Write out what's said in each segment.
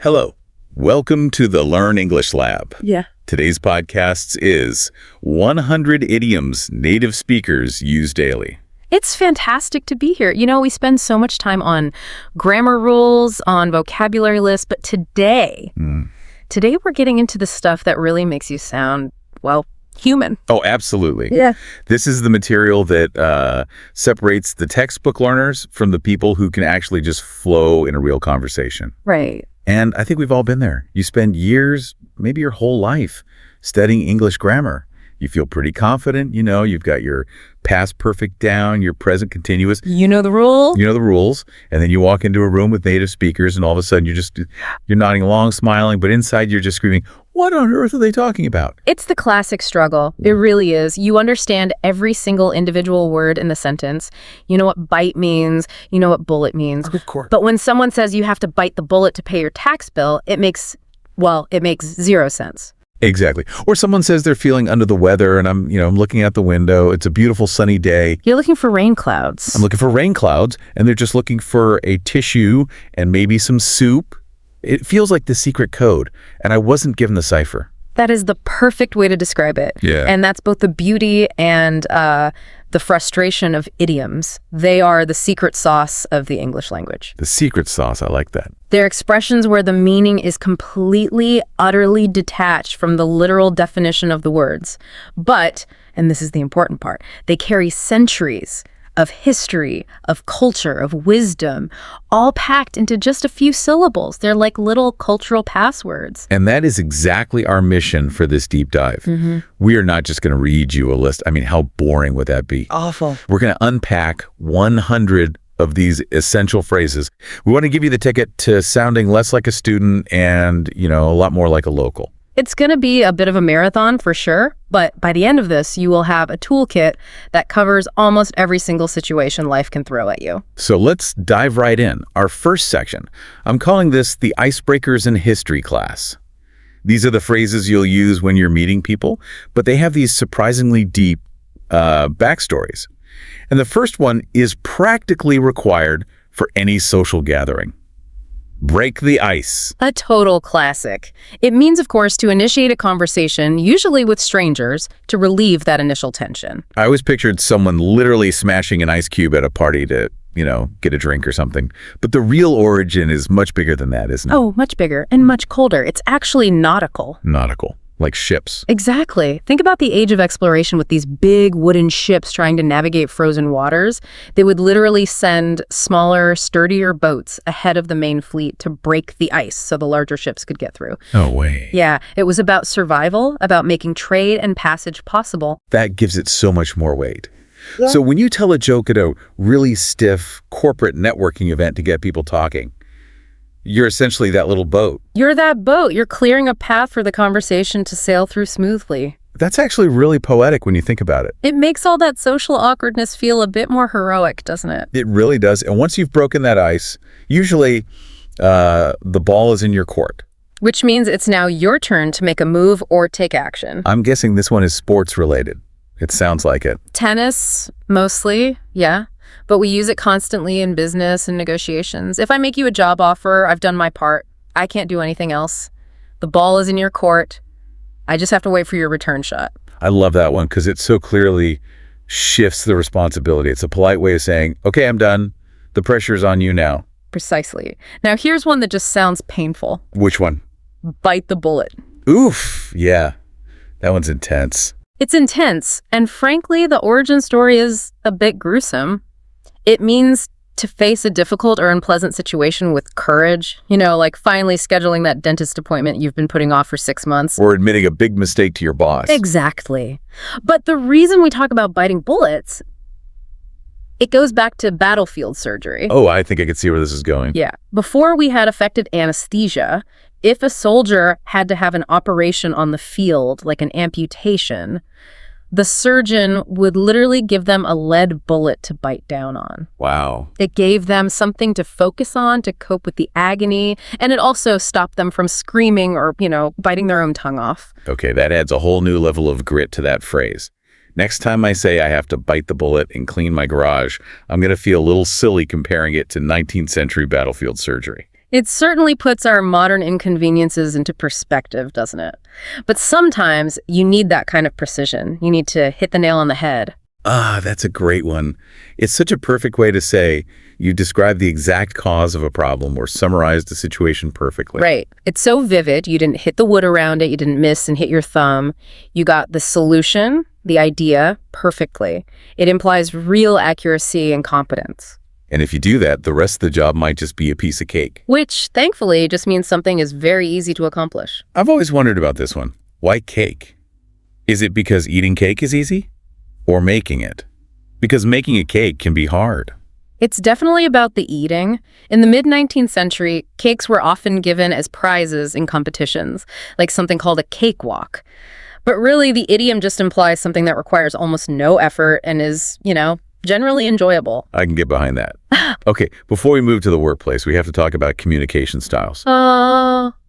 Hello. Welcome to the Learn English Lab. Yeah. Today's podcast is 100 idioms native speakers use daily. It's fantastic to be here. You know, we spend so much time on grammar rules, on vocabulary lists, but today we're getting into the stuff that really makes you sound, well, human. Oh, absolutely. Yeah. This is the material that separates the textbook learners from the people who can actually just flow in a real conversation. Right. And I think we've all been there. You spend years, maybe your whole life, studying English grammar. You feel pretty confident, you've got your past perfect down, your present continuous. You know the rule. You know the rules. And then you walk into a room with native speakers and all of a sudden you're nodding along, smiling, but inside you're just screaming, what on earth are they talking about? It's the classic struggle. It really is. You understand every single individual word in the sentence. You know what bite means. You know what bullet means. Of course. But when someone says you have to bite the bullet to pay your tax bill, it makes zero sense. Exactly. Or someone says they're feeling under the weather and I'm looking out the window. It's a beautiful sunny day. You're looking for rain clouds. I'm looking for rain clouds and they're just looking for a tissue and maybe some soup. It feels like the secret code and I wasn't given the cipher. That is the perfect way to describe it. Yeah. And that's both the beauty and the frustration of idioms. They are the secret sauce of the English language. The secret sauce, I like that. They're expressions where the meaning is completely, utterly detached from the literal definition of the words. But, and this is the important part, they carry centuries of history, of culture, of wisdom, all packed into just a few syllables. They're like little cultural passwords. And that is exactly our mission for this deep dive. We are not just going to read you a list. I mean, how boring would that be? Awful. We're going to unpack 100 of these essential phrases. We want to give you the ticket to sounding less like a student and, a lot more like a local. It's going to be a bit of a marathon for sure, but by the end of this, you will have a toolkit that covers almost every single situation life can throw at you. So let's dive right in. Our first section, I'm calling this the Icebreakers in History class. These are the phrases you'll use when you're meeting people, but they have these surprisingly deep backstories. And the first one is practically required for any social gathering. Break the ice. A total classic. It means, of course, to initiate a conversation, usually with strangers, to relieve that initial tension. I always pictured someone literally smashing an ice cube at a party to, get a drink or something. But the real origin is much bigger than that, isn't it? Oh, much bigger and much colder. It's actually nautical. Nautical. Like ships. Exactly. Think about the age of exploration with these big wooden ships trying to navigate frozen waters. They would literally send smaller, sturdier boats ahead of the main fleet to break the ice so the larger ships could get through. No way. Yeah, it was about survival, about making trade and passage possible. That gives it so much more weight. Yeah. So when you tell a joke at a really stiff corporate networking event to get people talking, you're essentially that little boat. You're that boat. You're clearing a path for the conversation to sail through smoothly. That's actually really poetic when you think about it. It makes all that social awkwardness feel a bit more heroic, doesn't it? It really does. And once you've broken that ice, usually the ball is in your court. Which means it's now your turn to make a move or take action. I'm guessing this one is sports related. It sounds like it. Tennis, mostly, yeah. But we use it constantly in business and negotiations. If I make you a job offer, I've done my part. I can't do anything else. The ball is in your court. I just have to wait for your return shot. I love that one because it so clearly shifts the responsibility. It's a polite way of saying, okay, I'm done. The pressure's on you now. Precisely. Now, here's one that just sounds painful. Which one? Bite the bullet. Oof. Yeah. That one's intense. It's intense. And frankly, the origin story is a bit gruesome. It means to face a difficult or unpleasant situation with courage, like finally scheduling that dentist appointment you've been putting off for 6 months. Or admitting a big mistake to your boss. Exactly. But the reason we talk about biting bullets, it goes back to battlefield surgery. Oh, I think I could see where this is going. Yeah. Before we had effective anesthesia, if a soldier had to have an operation on the field, like an amputation, the surgeon would literally give them a lead bullet to bite down on. Wow. It gave them something to focus on to cope with the agony, and it also stopped them from screaming or, biting their own tongue off. Okay, that adds a whole new level of grit to that phrase. Next time I say I have to bite the bullet and clean my garage, I'm going to feel a little silly comparing it to 19th century battlefield surgery. It certainly puts our modern inconveniences into perspective, doesn't it? But sometimes you need that kind of precision. You need to hit the nail on the head. Ah, that's a great one. It's such a perfect way to say you described the exact cause of a problem or summarized the situation perfectly. Right. It's so vivid. You didn't hit the wood around it. You didn't miss and hit your thumb. You got the solution, the idea, perfectly. It implies real accuracy and competence. And if you do that, the rest of the job might just be a piece of cake. Which, thankfully, just means something is very easy to accomplish. I've always wondered about this one. Why cake? Is it because eating cake is easy? Or making it? Because making a cake can be hard. It's definitely about the eating. In the mid-19th century, cakes were often given as prizes in competitions, like something called a cakewalk. But really, the idiom just implies something that requires almost no effort and is, generally enjoyable. I can get behind that. Okay, before we move to the workplace, we have to talk about communication styles.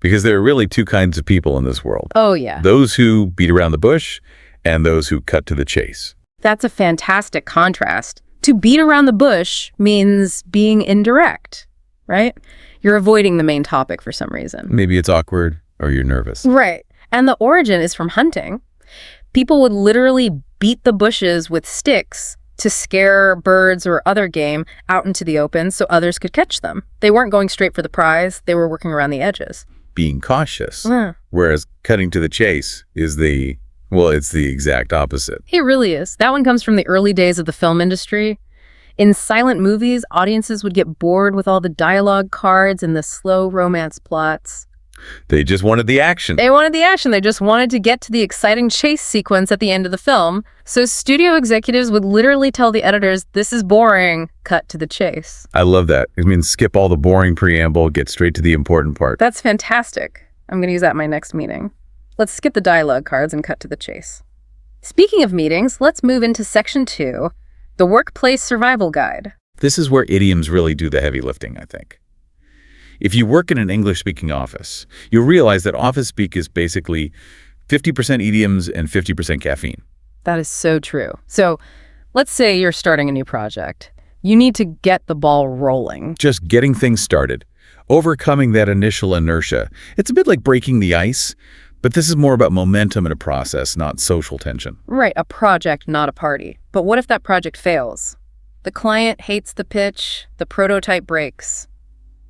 Because there are really two kinds of people in this world. Oh, yeah. Those who beat around the bush and those who cut to the chase. That's a fantastic contrast. To beat around the bush means being indirect, right? You're avoiding the main topic for some reason. Maybe it's awkward or you're nervous. Right. And the origin is from hunting. People would literally beat the bushes with sticks to scare birds or other game out into the open so others could catch them. They weren't going straight for the prize. They were working around the edges. Being cautious. Yeah. Whereas cutting to the chase is it's the exact opposite. It really is. That one comes from the early days of the film industry. In silent movies, audiences would get bored with all the dialogue cards and the slow romance plots. They just wanted the action. They wanted the action. They just wanted to get to the exciting chase sequence at the end of the film. So studio executives would literally tell the editors, this is boring, cut to the chase. I love that. It means skip all the boring preamble, get straight to the important part. That's fantastic. I'm going to use that in my next meeting. Let's skip the dialogue cards and cut to the chase. Speaking of meetings, let's move into Section 2, the Workplace Survival Guide. This is where idioms really do the heavy lifting, I think. If you work in an English-speaking office, you'll realize that office speak is basically 50% idioms and 50% caffeine. That is so true. So let's say you're starting a new project. You need to get the ball rolling. Just getting things started, overcoming that initial inertia. It's a bit like breaking the ice, but this is more about momentum in a process, not social tension. Right, a project, not a party. But what if that project fails? The client hates the pitch, the prototype breaks.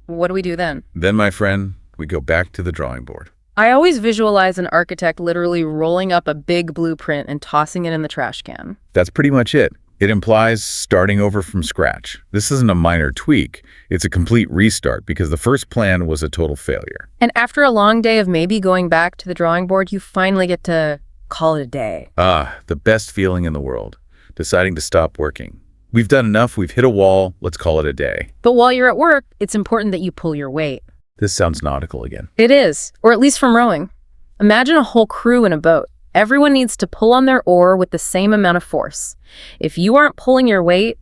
What do we do then? Then, my friend, we go back to the drawing board. I always visualize an architect literally rolling up a big blueprint and tossing it in the trash can. That's pretty much it. It implies starting over from scratch. This isn't a minor tweak. It's a complete restart because the first plan was a total failure. And after a long day of maybe going back to the drawing board, you finally get to call it a day. Ah, the best feeling in the world. Deciding to stop working. We've done enough. We've hit a wall. Let's call it a day. But while you're at work, it's important that you pull your weight. This sounds nautical again. It is, or at least from rowing. Imagine a whole crew in a boat. Everyone needs to pull on their oar with the same amount of force. If you aren't pulling your weight,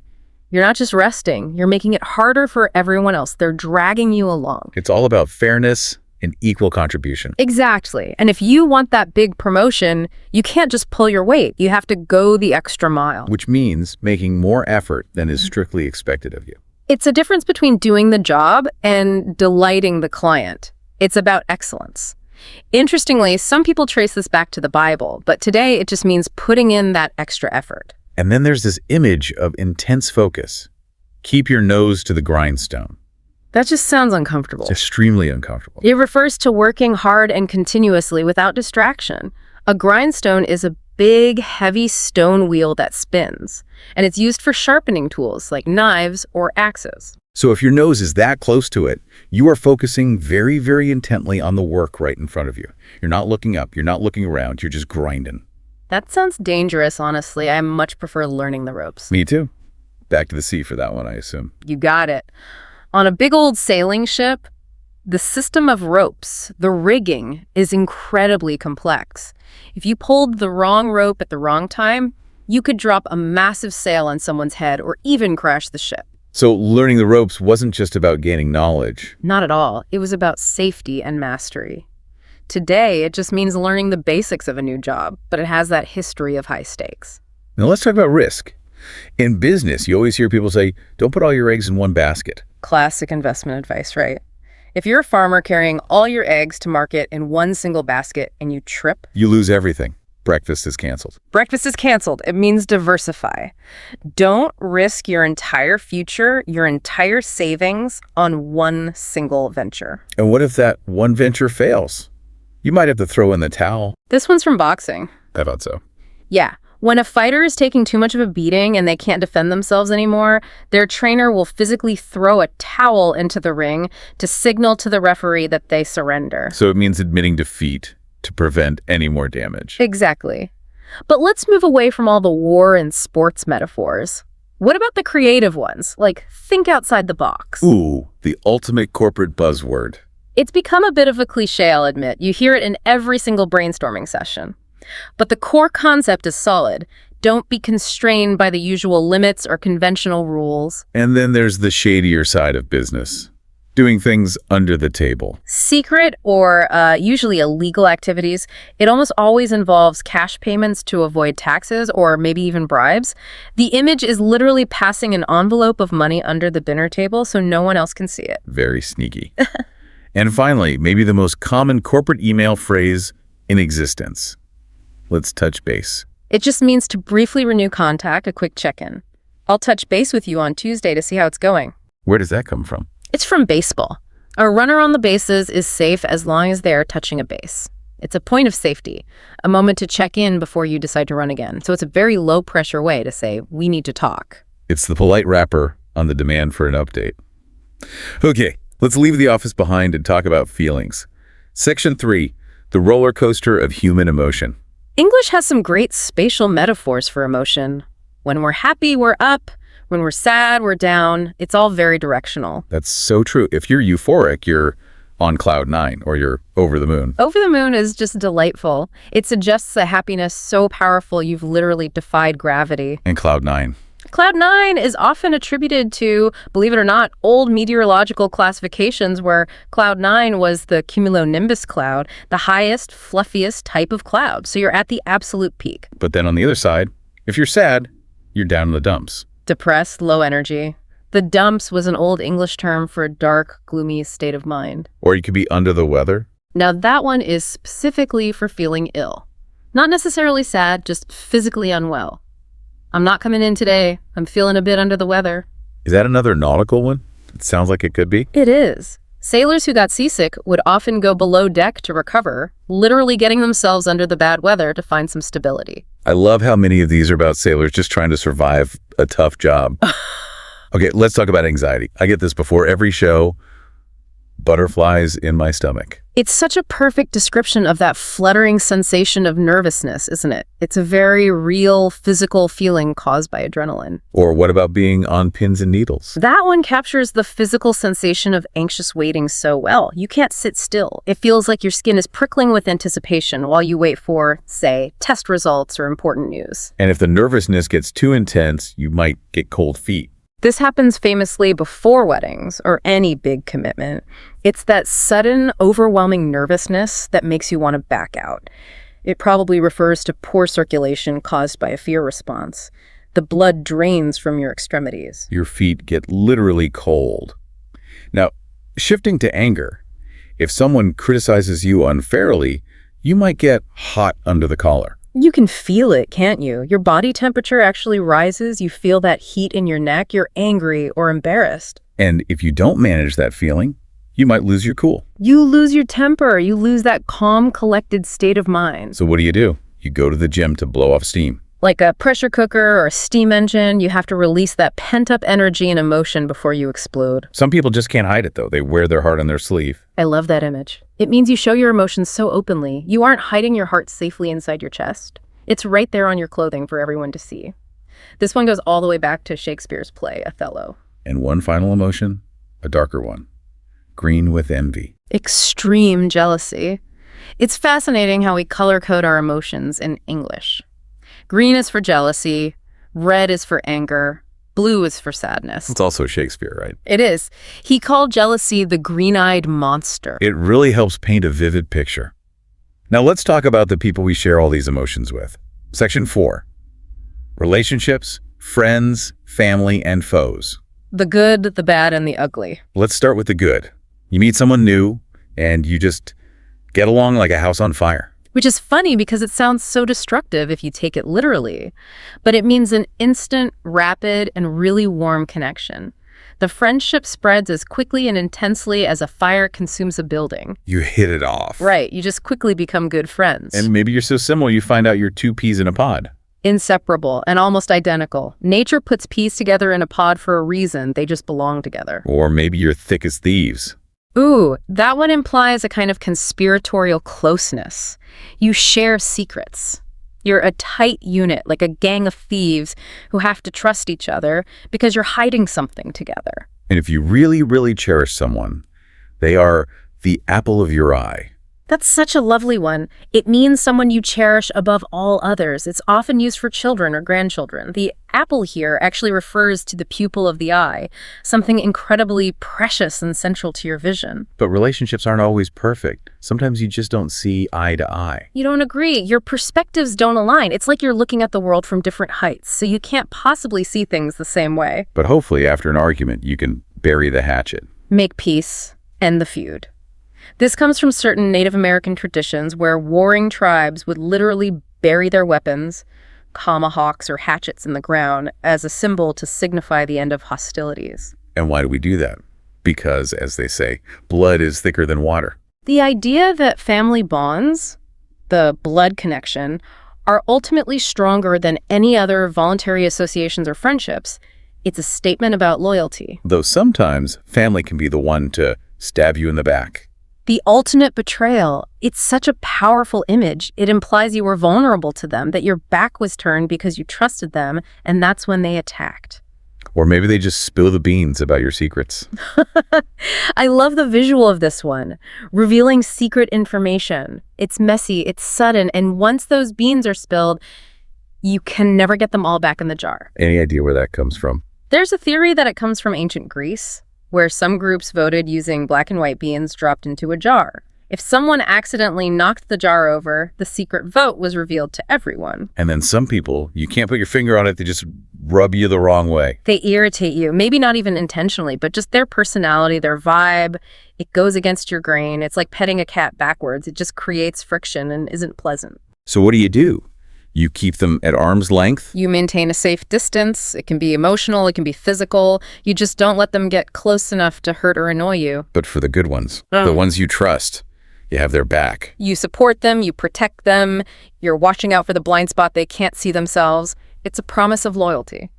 you're not just resting. You're making it harder for everyone else. They're dragging you along. It's all about fairness and equal contribution. Exactly. And if you want that big promotion, you can't just pull your weight. You have to go the extra mile. Which means making more effort than is strictly expected of you. It's a difference between doing the job and delighting the client. It's about excellence. Interestingly, some people trace this back to the Bible, but today it just means putting in that extra effort. And then there's this image of intense focus. Keep your nose to the grindstone. That just sounds uncomfortable. It's extremely uncomfortable. It refers to working hard and continuously without distraction. A grindstone is a big, heavy stone wheel that spins, and it's used for sharpening tools like knives or axes. So if your nose is that close to it, you are focusing very, very intently on the work right in front of you. You're not looking up, you're not looking around, you're just grinding. That sounds dangerous, honestly. I much prefer learning the ropes. Me too. Back to the sea for that one, I assume. You got it. On a big old sailing ship, the system of ropes, the rigging, is incredibly complex. If you pulled the wrong rope at the wrong time, you could drop a massive sail on someone's head or even crash the ship. So learning the ropes wasn't just about gaining knowledge. Not at all. It was about safety and mastery. Today, it just means learning the basics of a new job, but it has that history of high stakes. Now let's talk about risk. In business, you always hear people say, don't put all your eggs in one basket. Classic investment advice, right? If you're a farmer carrying all your eggs to market in one single basket and you trip, You lose everything. Breakfast is canceled. breakfast is canceled. It means diversify. Don't risk your entire future, your entire savings on one single venture. And what if that one venture fails? You might have to throw in the towel. This one's from boxing. I thought so. Yeah. When a fighter is taking too much of a beating and they can't defend themselves anymore, their trainer will physically throw a towel into the ring to signal to the referee that they surrender. So it means admitting defeat to prevent any more damage. Exactly. But let's move away from all the war and sports metaphors. What about the creative ones? Like, think outside the box. Ooh, the ultimate corporate buzzword. It's become a bit of a cliche, I'll admit. You hear it in every single brainstorming session. But the core concept is solid. Don't be constrained by the usual limits or conventional rules. And then there's the shadier side of business. Doing things under the table. Secret or usually illegal activities, it almost always involves cash payments to avoid taxes or maybe even bribes. The image is literally passing an envelope of money under the dinner table so no one else can see it. Very sneaky. And finally, maybe the most common corporate email phrase in existence. Let's touch base. It just means to briefly renew contact, a quick check-in. I'll touch base with you on Tuesday to see how it's going. Where does that come from? It's from baseball. A runner on the bases is safe as long as they are touching a base. It's a point of safety, a moment to check in before you decide to run again. So it's a very low-pressure way to say, we need to talk. It's the polite wrapper on the demand for an update. Okay, let's leave the office behind and talk about feelings. Section 3, the roller coaster of human emotion. English has some great spatial metaphors for emotion. When we're happy, we're up. When we're sad, we're down. It's all very directional. That's so true. If you're euphoric, you're on cloud 9 or you're over the moon. Over the moon is just delightful. It suggests a happiness so powerful you've literally defied gravity. And cloud 9. Cloud 9 is often attributed to, believe it or not, old meteorological classifications where Cloud 9 was the cumulonimbus cloud, the highest, fluffiest type of cloud. So you're at the absolute peak. But then on the other side, if you're sad, you're down in the dumps. Depressed, low energy. The dumps was an old English term for a dark, gloomy state of mind. Or you could be under the weather. Now that one is specifically for feeling ill. Not necessarily sad, just physically unwell. I'm not coming in today. I'm feeling a bit under the weather. Is that another nautical one? It sounds like it could be. It is. Sailors who got seasick would often go below deck to recover, literally getting themselves under the bad weather to find some stability. I love how many of these are about sailors just trying to survive a tough job. Okay, let's talk about anxiety. I get this before every show. Butterflies in my stomach. It's such a perfect description of that fluttering sensation of nervousness, isn't it? It's a very real physical feeling caused by adrenaline. Or what about being on pins and needles? That one captures the physical sensation of anxious waiting so well. You can't sit still. It feels like your skin is prickling with anticipation while you wait for, say, test results or important news. And if the nervousness gets too intense, you might get cold feet. This happens famously before weddings or any big commitment. It's that sudden, overwhelming nervousness that makes you want to back out. It probably refers to poor circulation caused by a fear response. The blood drains from your extremities. Your feet get literally cold. Now, shifting to anger. If someone criticizes you unfairly, you might get hot under the collar. You can feel it, can't you? Your body temperature actually rises. You feel that heat in your neck. You're angry or embarrassed. And if you don't manage that feeling, you might lose your cool. You lose your temper. You lose that calm, collected state of mind. So what do? You go to the gym to blow off steam. Like a pressure cooker or a steam engine, you have to release that pent-up energy and emotion before you explode. Some people just can't hide it, though. They wear their heart on their sleeve. I love that image. It means you show your emotions so openly. You aren't hiding your heart safely inside your chest. It's right there on your clothing for everyone to see. This one goes all the way back to Shakespeare's play, Othello. And one final emotion, a darker one. Green with envy. Extreme jealousy. It's fascinating how we color code our emotions in English. Green is for jealousy, red is for anger, blue is for sadness. It's also Shakespeare, right? It is. He called jealousy the green-eyed monster. It really helps paint a vivid picture. Now let's talk about the people we share all these emotions with. Section 4. Relationships, friends, family, and foes. The good, the bad, and the ugly. Let's start with the good. You meet someone new, and you just get along like a house on fire. Which is funny because it sounds so destructive if you take it literally. But it means an instant, rapid, and really warm connection. The friendship spreads as quickly and intensely as a fire consumes a building. You hit it off. Right, you just quickly become good friends. And maybe you're so similar you find out you're two peas in a pod. Inseparable and almost identical. Nature puts peas together in a pod for a reason. They just belong together. Or maybe you're thick as thieves. Ooh, that one implies a kind of conspiratorial closeness. You share secrets. You're a tight unit, like a gang of thieves who have to trust each other because you're hiding something together. And if you really, really cherish someone, they are the apple of your eye. That's such a lovely one. It means someone you cherish above all others. It's often used for children or grandchildren. The apple here actually refers to the pupil of the eye, something incredibly precious and central to your vision. But relationships aren't always perfect. Sometimes you just don't see eye to eye. You don't agree. Your perspectives don't align. It's like you're looking at the world from different heights, so you can't possibly see things the same way. But hopefully after an argument, you can bury the hatchet. Make peace, end the feud. This comes from certain Native American traditions where warring tribes would literally bury their weapons, tomahawks or hatchets in the ground, as a symbol to signify the end of hostilities. And why do we do that? Because, as they say, blood is thicker than water. The idea that family bonds, the blood connection, are ultimately stronger than any other voluntary associations or friendships. It's a statement about loyalty. Though sometimes family can be the one to stab you in the back. The ultimate betrayal. It's such a powerful image. It implies you were vulnerable to them, that your back was turned because you trusted them, and that's when they attacked. Or maybe they just spill the beans about your secrets. I love the visual of this one, revealing secret information. It's messy, it's sudden, and once those beans are spilled, you can never get them all back in the jar. Any idea where that comes from? There's a theory that it comes from ancient Greece, where some groups voted using black and white beans dropped into a jar. If someone accidentally knocked the jar over, the secret vote was revealed to everyone. And then some people, you can't put your finger on it, they just rub you the wrong way. They irritate you, maybe not even intentionally, but just their personality, their vibe, it goes against your grain. It's like petting a cat backwards. It just creates friction and isn't pleasant. So what do? You keep them at arm's length? You maintain a safe distance. It can be emotional, it can be physical. You just don't let them get close enough to hurt or annoy you. But for the good ones, the ones you trust, you have their back. You support them, you protect them, you're watching out for the blind spot they can't see themselves. It's a promise of loyalty.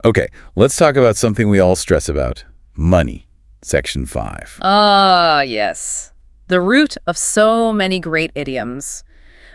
Okay, let's talk about something we all stress about. Money. Section 5. Ah, yes. The root of so many great idioms.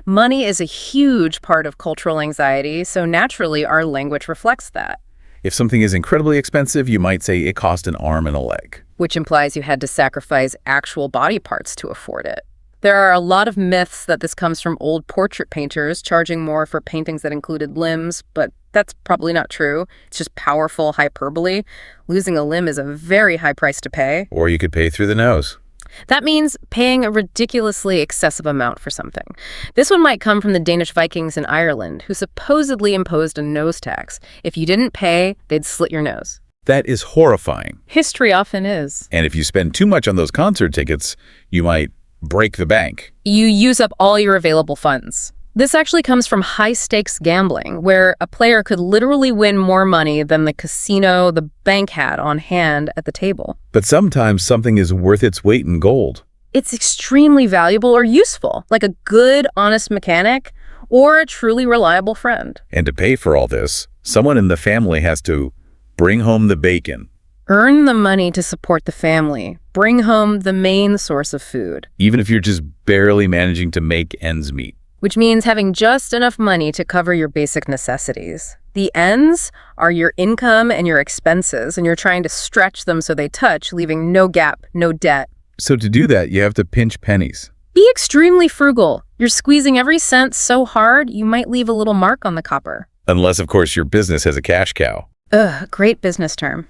Money is a huge part of cultural anxiety, so naturally our language reflects that. If something is incredibly expensive, you might say it cost an arm and a leg. Which implies you had to sacrifice actual body parts to afford it. There are a lot of myths that this comes from old portrait painters charging more for paintings that included limbs, but that's probably not true. It's just powerful hyperbole. Losing a limb is a very high price to pay. Or you could pay through the nose. That means paying a ridiculously excessive amount for something. This one might come from the Danish Vikings in Ireland, who supposedly imposed a nose tax. If you didn't pay, they'd slit your nose. That is horrifying. History often is. And if you spend too much on those concert tickets, you might break the bank. You use up all your available funds. This actually comes from high-stakes gambling, where a player could literally win more money than the casino the bank had on hand at the table. But sometimes something is worth its weight in gold. It's extremely valuable or useful, like a good, honest mechanic or a truly reliable friend. And to pay for all this, someone in the family has to bring home the bacon. Earn the money to support the family. Bring home the main source of food. Even if you're just barely managing to make ends meet. Which means having just enough money to cover your basic necessities. The ends are your income and your expenses, and you're trying to stretch them so they touch, leaving no gap, no debt. So to do that, you have to pinch pennies. Be extremely frugal. You're squeezing every cent so hard, you might leave a little mark on the copper. Unless, of course, your business has a cash cow. Ugh, great business term.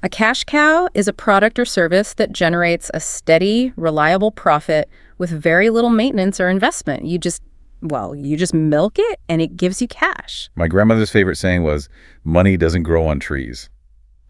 A cash cow is a product or service that generates a steady, reliable profit with very little maintenance or investment. You just milk it and it gives you cash. My grandmother's favorite saying was, money doesn't grow on trees.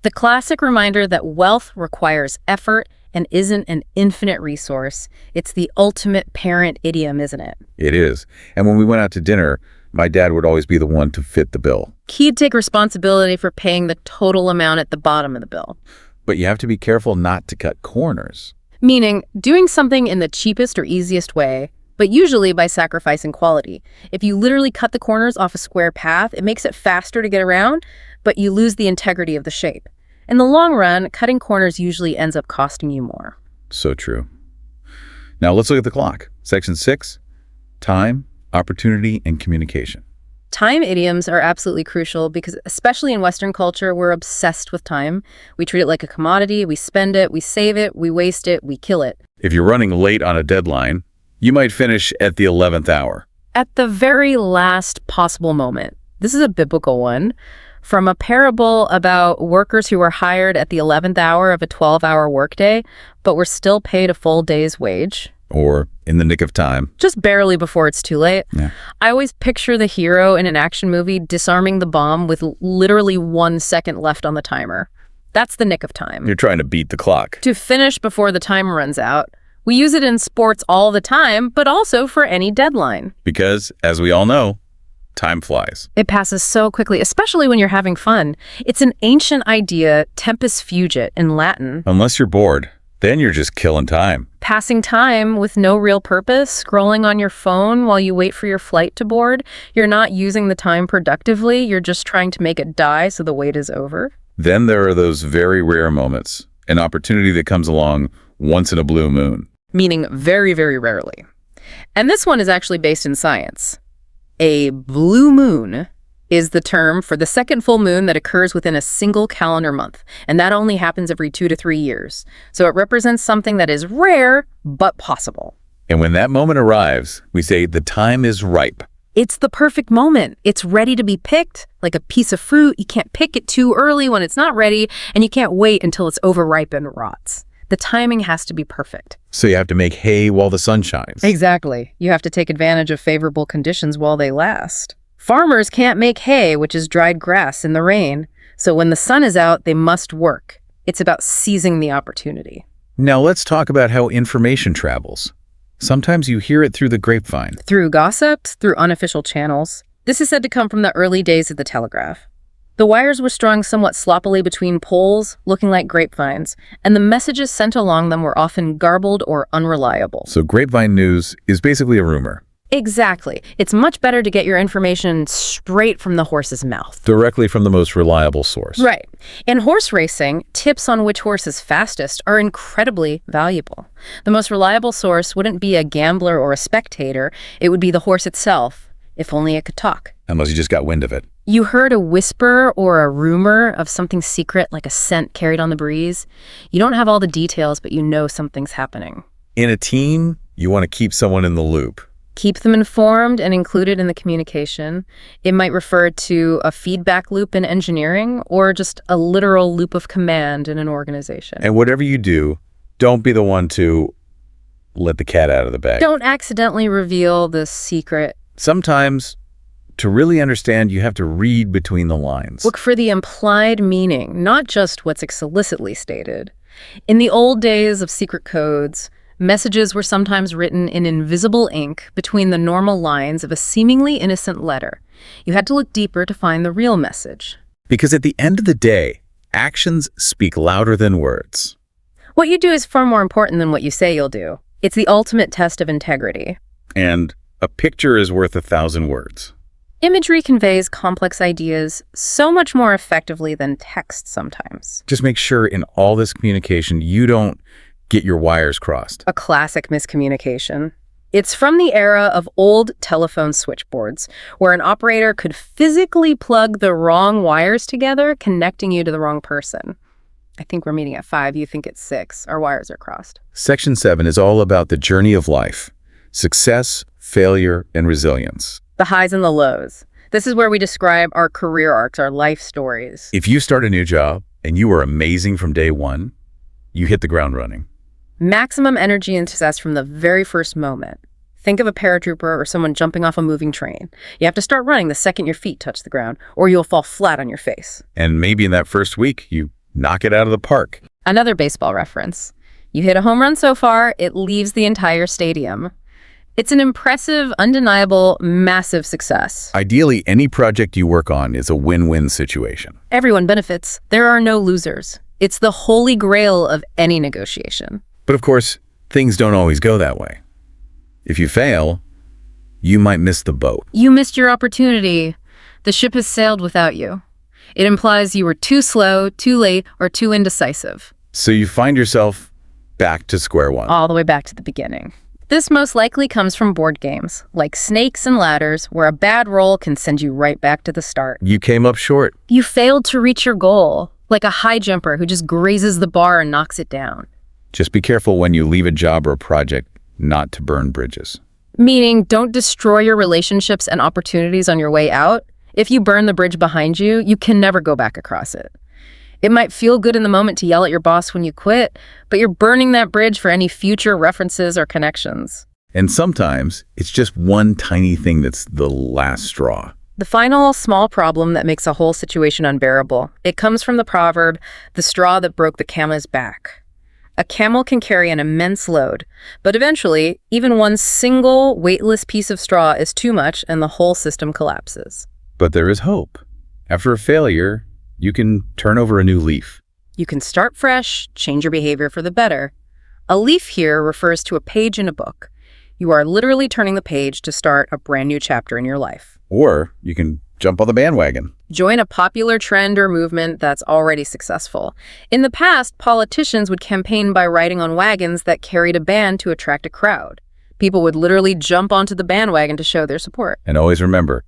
The classic reminder that wealth requires effort and isn't an infinite resource. It's the ultimate parent idiom, isn't it? It is. And when we went out to dinner, my dad would always be the one to fit the bill. He'd take responsibility for paying the total amount at the bottom of the bill. But you have to be careful not to cut corners. Meaning, doing something in the cheapest or easiest way, but usually by sacrificing quality. If you literally cut the corners off a square path, it makes it faster to get around, but you lose the integrity of the shape. In the long run, cutting corners usually ends up costing you more. So true. Now let's look at the clock. Section 6, time, opportunity, and communication. Time idioms are absolutely crucial because, especially in Western culture, we're obsessed with time. We treat it like a commodity, we spend it, we save it, we waste it, we kill it. If you're running late on a deadline, you might finish at the 11th hour. At the very last possible moment. This is a biblical one. From a parable about workers who were hired at the 11th hour of a 12-hour workday, but were still paid a full day's wage. Or in the nick of time. Just barely before it's too late. Yeah. I always picture the hero in an action movie disarming the bomb with literally 1 second left on the timer. That's the nick of time. You're trying to beat the clock. To finish before the time runs out. We use it in sports all the time, but also for any deadline. Because, as we all know, time flies. It passes so quickly, especially when you're having fun. It's an ancient idea, tempus fugit in Latin. Unless you're bored, then you're just killing time. Passing time with no real purpose, scrolling on your phone while you wait for your flight to board. You're not using the time productively. You're just trying to make it die so the wait is over. Then there are those very rare moments, an opportunity that comes along once in a blue moon. Meaning very, very rarely. And this one is actually based in science. A blue moon is the term for the second full moon that occurs within a single calendar month, and that only happens every 2 to 3 years. So it represents something that is rare, but possible. And when that moment arrives, we say the time is ripe. It's the perfect moment. It's ready to be picked, like a piece of fruit. You can't pick it too early when it's not ready, and you can't wait until it's overripe and rots. The timing has to be perfect. So you have to make hay while the sun shines. Exactly. You have to take advantage of favorable conditions while they last. Farmers can't make hay, which is dried grass, in the rain. So when the sun is out, they must work. It's about seizing the opportunity. Now let's talk about how information travels. Sometimes you hear it through the grapevine. Through gossips, through unofficial channels. This is said to come from the early days of the telegraph. The wires were strung somewhat sloppily between poles, looking like grapevines, and the messages sent along them were often garbled or unreliable. So grapevine news is basically a rumor. Exactly. It's much better to get your information straight from the horse's mouth. Directly from the most reliable source. Right. In horse racing, tips on which horse is fastest are incredibly valuable. The most reliable source wouldn't be a gambler or a spectator. It would be the horse itself, if only it could talk. Unless you just got wind of it. You heard a whisper or a rumor of something secret, like a scent carried on the breeze. You don't have all the details, but you know something's happening. In a team, you want to keep someone in the loop. Keep them informed and included in the communication. It might refer to a feedback loop in engineering or just a literal loop of command in an organization. And whatever you do, don't be the one to let the cat out of the bag. Don't accidentally reveal the secret. Sometimes, to really understand, you have to read between the lines. Look for the implied meaning, not just what's explicitly stated. In the old days of secret codes, messages were sometimes written in invisible ink between the normal lines of a seemingly innocent letter. You had to look deeper to find the real message. Because at the end of the day, actions speak louder than words. What you do is far more important than what you say you'll do. It's the ultimate test of integrity. And a picture is worth 1,000 words. Imagery conveys complex ideas so much more effectively than text sometimes. Just make sure in all this communication, you don't get your wires crossed. A classic miscommunication. It's from the era of old telephone switchboards, where an operator could physically plug the wrong wires together, connecting you to the wrong person. I think we're meeting at 5, you think it's 6. Our wires are crossed. Section 7 is all about the journey of life, success, failure, and resilience. The highs and the lows. This is where we describe our career arcs, our life stories. If you start a new job and you were amazing from day one, you hit the ground running. Maximum energy and success from the very first moment. Think of a paratrooper or someone jumping off a moving train. You have to start running the second your feet touch the ground, or you'll fall flat on your face. And maybe in that first week, you knock it out of the park. Another baseball reference. You hit a home run so far, it leaves the entire stadium. It's an impressive, undeniable, massive success. Ideally, any project you work on is a win-win situation. Everyone benefits. There are no losers. It's the holy grail of any negotiation. But of course, things don't always go that way. If you fail, you might miss the boat. You missed your opportunity. The ship has sailed without you. It implies you were too slow, too late, or too indecisive. So you find yourself back to square one. All the way back to the beginning. This most likely comes from board games, like Snakes and Ladders, where a bad roll can send you right back to the start. You came up short. You failed to reach your goal, like a high jumper who just grazes the bar and knocks it down. Just be careful when you leave a job or a project not to burn bridges. Meaning, don't destroy your relationships and opportunities on your way out. If you burn the bridge behind you, you can never go back across it. It might feel good in the moment to yell at your boss when you quit, but you're burning that bridge for any future references or connections. And sometimes it's just one tiny thing that's the last straw. The final small problem that makes a whole situation unbearable. It comes from the proverb, the straw that broke the camel's back. A camel can carry an immense load, but eventually, even one single weightless piece of straw is too much and the whole system collapses. But there is hope. After a failure, you can turn over a new leaf. You can start fresh, change your behavior for the better. A leaf here refers to a page in a book. You are literally turning the page to start a brand new chapter in your life. Or you can jump on the bandwagon. Join a popular trend or movement that's already successful. In the past, politicians would campaign by riding on wagons that carried a band to attract a crowd. People would literally jump onto the bandwagon to show their support. And always remember,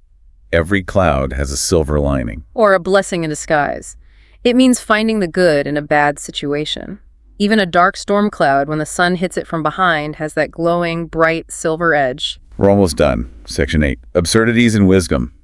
every cloud has a silver lining. Or a blessing in disguise. It means finding the good in a bad situation. Even a dark storm cloud, when the sun hits it from behind, has that glowing, bright silver edge. We're almost done. Section 8. Absurdities and wisdom.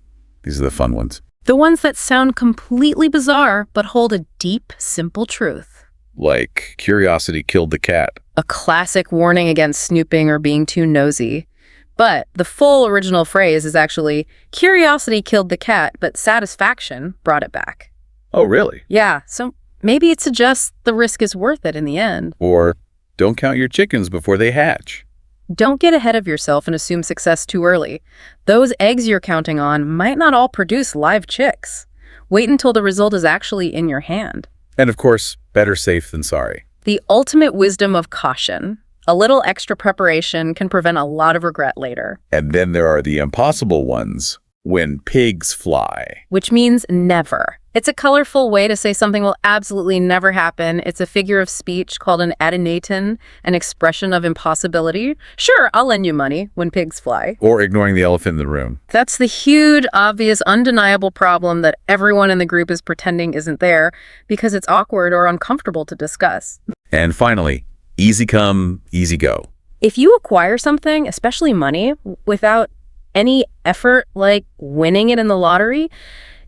These are the fun ones. The ones that sound completely bizarre, but hold a deep, simple truth. Like, curiosity killed the cat. A classic warning against snooping or being too nosy. But the full original phrase is actually, curiosity killed the cat, but satisfaction brought it back. Oh, really? Yeah, so maybe it suggests the risk is worth it in the end. Or, don't count your chickens before they hatch. Don't get ahead of yourself and assume success too early. Those eggs you're counting on might not all produce live chicks. Wait until the result is actually in your hand. And of course, better safe than sorry. The ultimate wisdom of caution. A little extra preparation can prevent a lot of regret later. And then there are the impossible ones. When pigs fly. Which means never. It's a colorful way to say something will absolutely never happen. It's a figure of speech called an adenoton, an expression of impossibility. Sure, I'll lend you money when pigs fly. Or ignoring the elephant in the room. That's the huge, obvious, undeniable problem that everyone in the group is pretending isn't there because it's awkward or uncomfortable to discuss. And finally, easy come, easy go. If you acquire something, especially money, without any effort, like winning it in the lottery,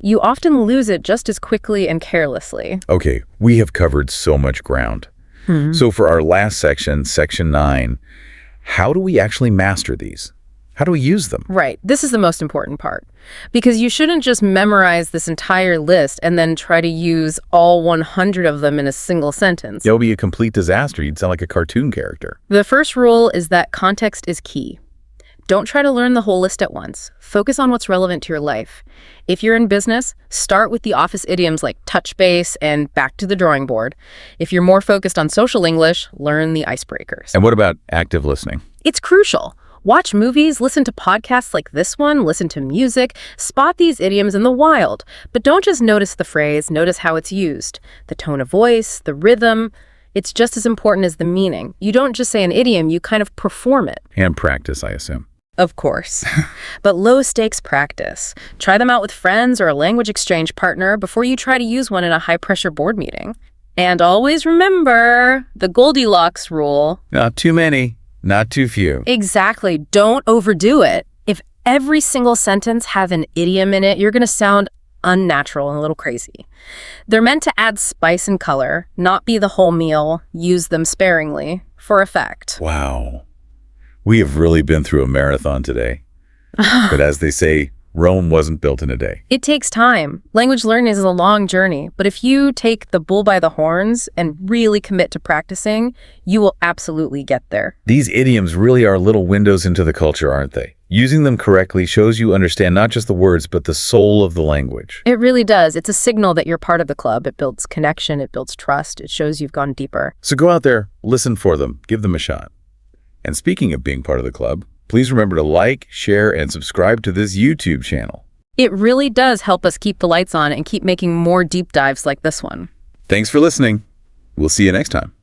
you often lose it just as quickly and carelessly. Okay, we have covered so much ground. So for our last section, section 9, how do we actually master these? How do we use them? Right. This is the most important part. Because you shouldn't just memorize this entire list and then try to use all 100 of them in a single sentence. It'll be a complete disaster. You'd sound like a cartoon character. The first rule is that context is key. Don't try to learn the whole list at once. Focus on what's relevant to your life. If you're in business, start with the office idioms like touch base and back to the drawing board. If you're more focused on social English, learn the icebreakers. And what about active listening? It's crucial. Watch movies, listen to podcasts like this one, listen to music, spot these idioms in the wild. But don't just notice the phrase, notice how it's used. The tone of voice, the rhythm. It's just as important as the meaning. You don't just say an idiom, you kind of perform it. And practice, I assume. Of course. But low-stakes practice. Try them out with friends or a language exchange partner before you try to use one in a high-pressure board meeting. And always remember the Goldilocks rule. Not too many, not too few. Exactly. Don't overdo it. If every single sentence has an idiom in it, you're going to sound unnatural and a little crazy. They're meant to add spice and color, not be the whole meal. Use them sparingly for effect. Wow. We have really been through a marathon today. But as they say, Rome wasn't built in a day. It takes time. Language learning is a long journey, but if you take the bull by the horns and really commit to practicing, you will absolutely get there. These idioms really are little windows into the culture, aren't they? Using them correctly shows you understand not just the words, but the soul of the language. It really does. It's a signal that you're part of the club. It builds connection. It builds trust. It shows you've gone deeper. So go out there, listen for them, give them a shot. And speaking of being part of the club, please remember to like, share, and subscribe to this YouTube channel. It really does help us keep the lights on and keep making more deep dives like this one. Thanks for listening. We'll see you next time.